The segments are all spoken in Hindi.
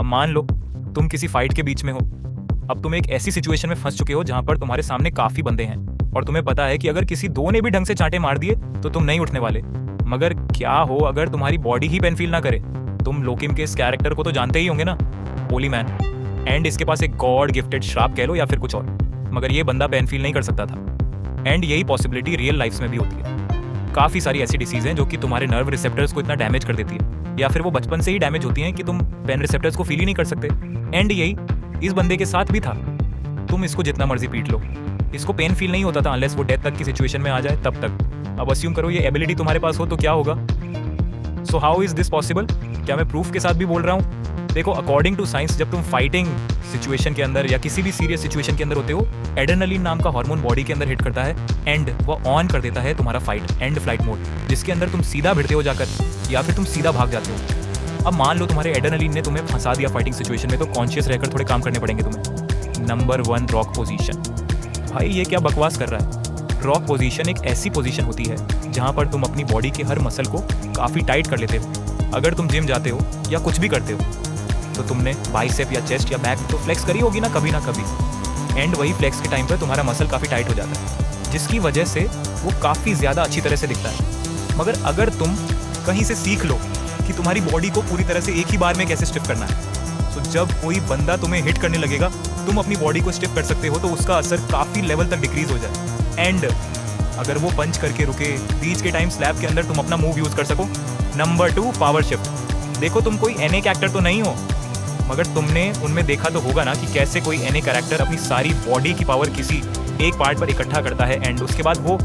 अब मान लो तुम किसी फाइट के बीच में हो। अब तुम एक ऐसी सिचुएशन में फंस चुके हो जहां पर तुम्हारे सामने काफी बंदे हैं और तुम्हें पता है कि अगर किसी दो ने भी ढंग से चांटे मार दिए तो तुम नहीं उठने वाले। मगर क्या हो अगर तुम्हारी बॉडी ही पेन फील ना करे। तुम लोकिम के इस कैरेक्टर को तो जानते ही होंगे ना, होली मैन। एंड इसके पास एक गॉड गिफ्टेड श्राप कह लो या फिर कुछ और, मगर ये बंदा पेन फील नहीं कर सकता था। एंड यही पॉसिबिलिटी रियल लाइफ में भी होती है। काफ़ी सारी ऐसी डिसीज़ हैं जो कि तुम्हारे नर्व रिसेप्टर्स को इतना डैमेज कर देती है, या फिर वो बचपन से ही डैमेज होती हैं कि तुम पेन रिसेप्टर्स को फील ही नहीं कर सकते। एंड यही इस बंदे के साथ भी था। तुम इसको जितना मर्जी पीट लो, इसको पेन फील नहीं होता था अनलेस वो डेथ तक की सिचुएशन में आ जाए तब तक। अब अस्यूम करो ये एबिलिटी तुम्हारे पास हो तो क्या होगा। So how is this possible? क्या मैं प्रूफ के साथ भी बोल रहा हूँ? देखो, अकॉर्डिंग टू साइंस, जब तुम फाइटिंग सिचुएशन के अंदर या किसी भी सीरियस सिचुएशन के अंदर होते हो, एड्रेनलिन नाम का हार्मोन बॉडी के अंदर हिट करता है एंड वो ऑन कर देता है तुम्हारा फाइट एंड फ्लाइट मोड, जिसके अंदर तुम सीधा भिड़ते हो जाकर या फिर तुम सीधा भाग जाते हो। अब मान लो तुम्हारे एड्रेनलिन ने तुम्हें फंसा दिया फाइटिंग सिचुएशन में, तो कॉन्शियस रहकर थोड़े काम करने पड़ेंगे तुम्हें। Number 1, rock position. भाई ये क्या बकवास कर रहा है? रॉक पोजीशन एक ऐसी पोजीशन होती है जहां पर तुम अपनी बॉडी के हर मसल को काफ़ी टाइट कर लेते हो। अगर तुम जिम जाते हो या कुछ भी करते हो तो तुमने बाइसेप या चेस्ट या बैक तो फ्लेक्स करी होगी ना कभी एंड वही फ्लेक्स के टाइम पर तुम्हारा मसल काफ़ी टाइट हो जाता है, जिसकी वजह से वो काफ़ी ज़्यादा अच्छी तरह से दिखता है। मगर अगर तुम कहीं से सीख लो कि तुम्हारी बॉडी को पूरी तरह से एक ही बार में कैसे स्टिफ करना है, तो जब कोई बंदा तुम्हें हिट करने लगेगा तुम अपनी बॉडी को स्टिफ कर सकते हो, तो उसका असर काफ़ी लेवल तक डिक्रीज हो जाए। एंड अगर वो पंच करके रुके, बीच के टाइम स्लैब के अंदर तुम अपना मूव यूज़ कर सको। Number 2, power shift. देखो, तुम कोई एनए कैरेक्टर तो नहीं हो, मगर तुमने उनमें देखा तो होगा ना कि कैसे कोई एनए कैरेक्टर अपनी सारी बॉडी की पावर किसी एक पार्ट पर इकट्ठा करता है एंड उसके बाद वो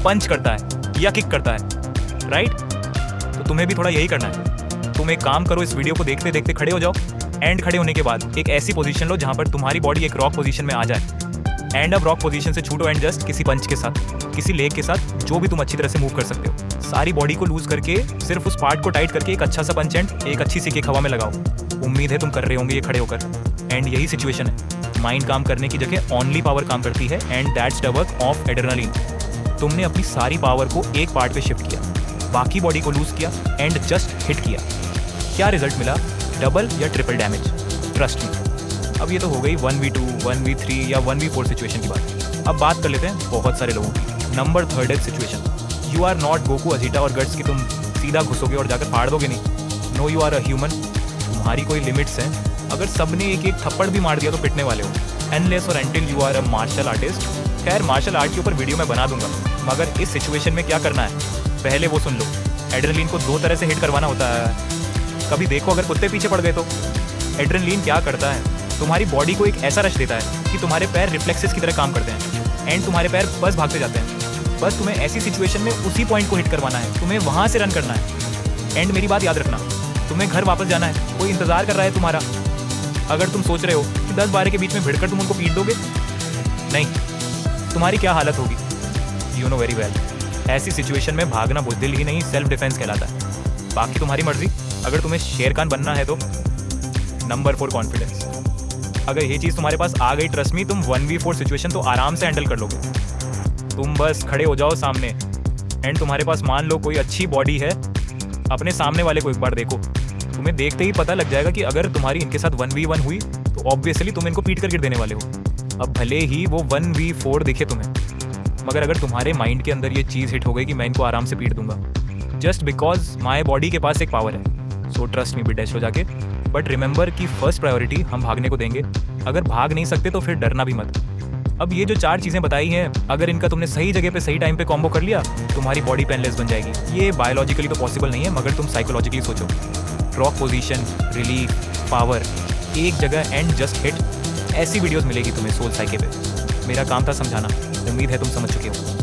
पंच करता है या किक करता है, राइट? तो तुम्हें भी थोड़ा यही करना है। तुम एक काम करो, इस वीडियो को देखते देखते खड़े हो जाओ एंड खड़े होने के बाद एक ऐसी पोजीशन लो जहां पर तुम्हारी बॉडी एक रॉक पोजीशन में आ जाए। एंड अब रॉक पोजीशन से छूटो एंड जस्ट किसी पंच के साथ, किसी लेग के साथ, जो भी तुम अच्छी तरह से मूव कर सकते हो, सारी बॉडी को लूज करके सिर्फ उस पार्ट को टाइट करके एक अच्छा सा पंच एंड एक अच्छी सी किक हवा में लगाओ। उम्मीद है तुम कर रहे होंगे ये खड़े होकर। एंड यही सिचुएशन है। माइंड काम करने की जगह ओनली पावर काम करती है and that's the work of adrenaline. तुमने अपनी सारी पावर को एक पार्ट पे शिफ्ट किया, बाकी बॉडी को लूज किया एंड जस्ट हिट किया। क्या रिजल्ट मिला? डबल या ट्रिपल डैमेज, ट्रस्ट मी। अब ये तो हो गई 1v2, 1v3 या 1v4 सिचुएशन की बात। अब बात कर लेते हैं बहुत सारे लोगों की। Number 3 situation. You are not Goku, अजीटा और गट्स की तुम सीधा घुसोगे और जाकर फाड़ दोगे नहीं। No, you are a human. तुम्हारी कोई लिमिट्स हैं। अगर सबने एक एक थप्पड़ भी मार दिया तो पिटने वाले हो। अनलेस और until you are a martial artist. खैर, मार्शल आर्ट के ऊपर वीडियो मैं बना दूंगा, मगर इस सिचुएशन में क्या करना है पहले वो सुन लो। एड्रेनलिन को 2 तरह से हिट करवाना होता है। कभी देखो अगर कुत्ते पीछे पड़ गए तो एड्रेनलिन क्या करता है, तुम्हारी बॉडी को एक ऐसा रश देता है कि तुम्हारे पैर रिफ्लेक्सेस की तरह काम करते हैं एंड तुम्हारे पैर बस भागते जाते हैं। बस तुम्हें ऐसी सिचुएशन में उसी पॉइंट को हिट करवाना है, तुम्हें वहाँ से रन करना है। एंड मेरी बात याद रखना, तुम्हें घर वापस जाना है, कोई इंतज़ार कर रहा है तुम्हारा। अगर तुम सोच रहे हो कि 10-12 के बीच में भिड़कर तुम उनको पीट दोगे, नहीं, तुम्हारी क्या हालत होगी यू नो वेरी वेल। ऐसी सिचुएशन में भागना बुज़दिल ही नहीं, सेल्फ डिफेंस कहलाता है। बाकी तुम्हारी मर्जी। अगर तुम्हें शेर खान बनना है तो नंबर 4, कॉन्फिडेंस। अगर ये चीज़ तुम्हारे पास आ गई, ट्रस्ट मी, तुम 1v4 सिचुएशन तो आराम से हैंडल कर लोगे। तुम बस खड़े हो जाओ सामने एंड तुम्हारे पास मान लो कोई अच्छी बॉडी है। अपने सामने वाले को एक बार देखो, तुम्हें देखते ही पता लग जाएगा कि अगर तुम्हारी इनके साथ 1v1 हुई तो ऑब्वियसली तुम इनको पीट कर गिर देने वाले हो। अब भले ही वो 1v4 दिखे तुम्हें, मगर अगर तुम्हारे माइंड के अंदर ये चीज़ हिट हो गई कि मैं इनको आराम से पीट दूंगा जस्ट बिकॉज माई बॉडी के पास एक पावर है, सो ट्रस्ट मी, भी डैश हो जाके। बट रिमेंबर कि फर्स्ट प्रायोरिटी हम भागने को देंगे। अगर भाग नहीं सकते तो फिर डरना भी मत। अब ये जो 4 चीज़ें बताई हैं, अगर इनका तुमने सही जगह पे सही टाइम पे कॉम्बो कर लिया, तुम्हारी बॉडी पेनलेस बन जाएगी। ये बायोलॉजिकली तो पॉसिबल नहीं है, मगर तुम साइकोलॉजिकली सोचो। रॉक पोजीशन, रिलीफ, पावर, एक जगह एंड जस्ट हिट, ऐसी वीडियोस मिलेगी तुम्हें सोल साइके पे। मेरा काम था समझाना, उम्मीद है तुम समझ चुके हो।